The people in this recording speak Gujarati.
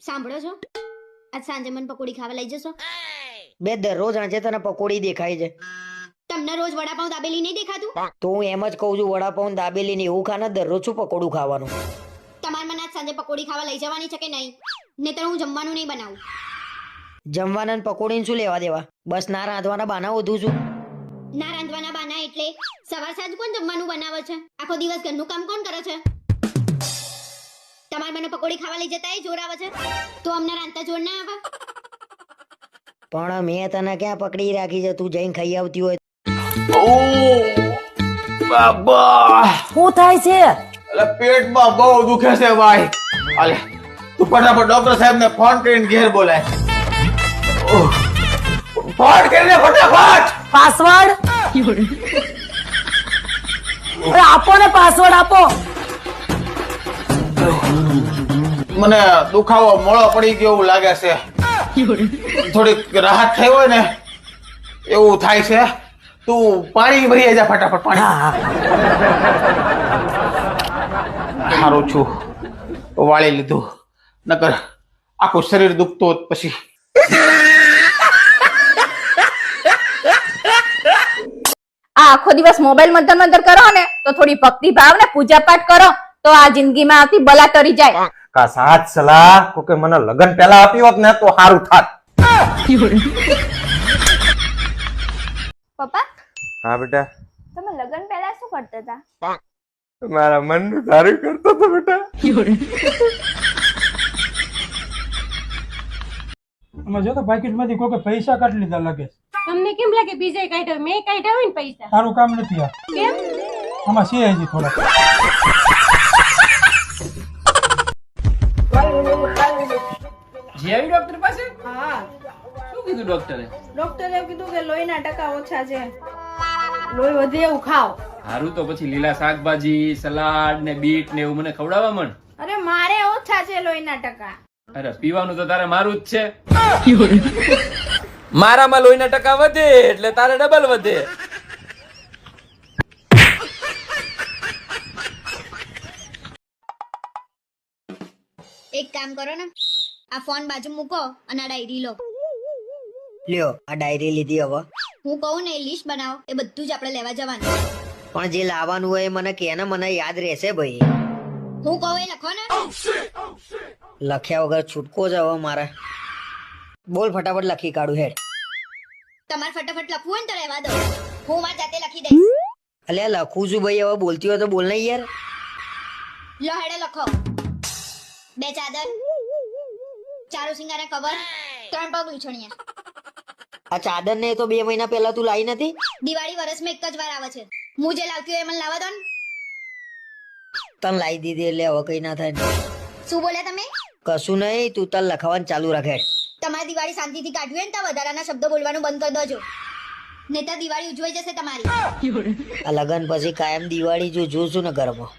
સાંભળો છો, આજ સાંજે મને પકોડી ખાવા લઈ જશો? બે દરરોજ સાંજે તને પકોડી દેખાય છે. તમને રોજ વડાપાઉં દાબેલી નહીં દેખાતું? તો હું એમ જ કહું છું, વડાપાઉં દાબેલી ને એવું ખાને દરરોજ શું પકોડું ખાવાનું? તમારે મને આજ સાંજે પકોડી ખાવા લઈ જવાની છે કે નહીં? નહીંતર હું જમવાનું નહીં બનાવું. જમવાના ને પકોડીને શું લેવા દેવા? બસ ના રાંધવાના બાના વધુ છું. ના રાંધવાના બાના એટલે સવાર સાંજ કોણ જમવાનું બનાવે છે? આખો દિવસ ઘરનું કામ કોણ કરે છે? તમારે મને પકોડી ખાવા લઈ જતા જોર આવે છે, તો અમને રાંધતા જોર ના આવે? પણ મેં તને ક્યાં પકડી રાખી છે? તું જઈને ખાઈ આવતી હોય. બાબા શું થાય છે? એટલે પેટમાં બહુ દુખે છે ભાઈ. અલે તું ફટાફટ ડોક્ટર સાહેબ ને ફોન કરીને ઘેર બોલાય. ફોન કરીને ફટાફટ. પાસવર્ડ આપો ને, પાસવર્ડ આપો. મને દુખાવો મોળો પડી ગયો એવું લાગે છે. થોડીક રાહત થઈ હોય ને એવું થાય છે. તું પાણી ભરી જા ફટાફટ. પાણી સારું છું, વાળી લીધું, નકર આખું શરીર દુખતું હોત પછી. આખો દિવસ મોબાઈલ મંતર મંતર કરો ને તો થોડી ભક્તિ ભાવ ને પૂજા પાઠ કરો તો આ જિંદગીમાં આવતી બલા તરી જાય. કા સાચ સલાહ કોકે મને લગન પહેલા આપી હોત ને તો સારું થાત. પપ્પા, હા બેટા, તમે લગન પહેલા શું કરતા હતા? મારા મનનું સારું કરતો તો બેટા. આમાં જો તો પાકીટમાંથી કોકે પૈસા કાઢી લીધા લાગે. તમને કેમ લાગે બીજે કાઢ્યો? મેં કાઢ્યા હોય ને પૈસા. સારું કામ નથી આ. કેમ? આમાં છે હજી થોડા. જીઆવી ડોક્ટર પાસે? હા, શું કીધું ડોક્ટરે? ડોક્ટરે એવું કીધું કે લોહીના ટકા ઓછા છે, લોહી વધે એવું ખાઓ. હારું તો પછી લીલા શાકભાજી, સલાડ ને બીટ ને એવું મને ખવડાવવા મન. અરે મારે ઓછા છે લોહીના ટકા. અરે પીવાનું તો તારે મારું જ છે. મારામાં લોહીના ટકા વધે એટલે તારે ડબલ વધે. એક કામ કરો ને, આ ફોન બાજુ મૂકો અને આ ડાયરી લો. લ્યો આ ડાયરી લીધી. હવે હું કહું ને એ લિસ્ટ બનાવો, એ બધું જ આપણે લેવા જવાનું. પણ જે લાવવાનું હોય એ મને કે ને, મને યાદ રહેશે ભાઈ. હું કહું એ લખો ને. લખ્યા વગર છૂટકો જ હવે મારે. બોલ ફટાફટ લખી કાઢું હેડ. તમારે ફટાફટ લખવું હોય ને તો રહેવા દો, હું મારી જાતે લખી દઈશ. અલ્યા લખું છું ભાઈ, હવે બોલતી હોય તો બોલ નહીં યાર. લો હેડે લખો. 2 ચાદર, 4 સિંગારા કવર, 3 પગ લૂછણિયા. આ ચાદર ને તો 2 મહિના પહેલા તું લાવી નથી? દિવાળી વર્ષમાં એક જ વાર આવે છે. હું જે લાવતી હોય એ મને લાવવા દો ને. તને લાવી દીધી એટલે હવે કઈ ના થાય. શું બોલ્યા તમે? કશું નહીં, તું તને લખાવાનું ચાલુ રાખે. તમારી દિવાળી શાંતિથી કાઢવી હોય ને તો વધારાના શબ્દો બોલવાનું બંધ કરી દેજો, નહીતર દિવાળી ઉજવાઈ જશે તમારી. આ લગન પછી કાયમ દિવાળી જો જોશું ને ઘરમાં.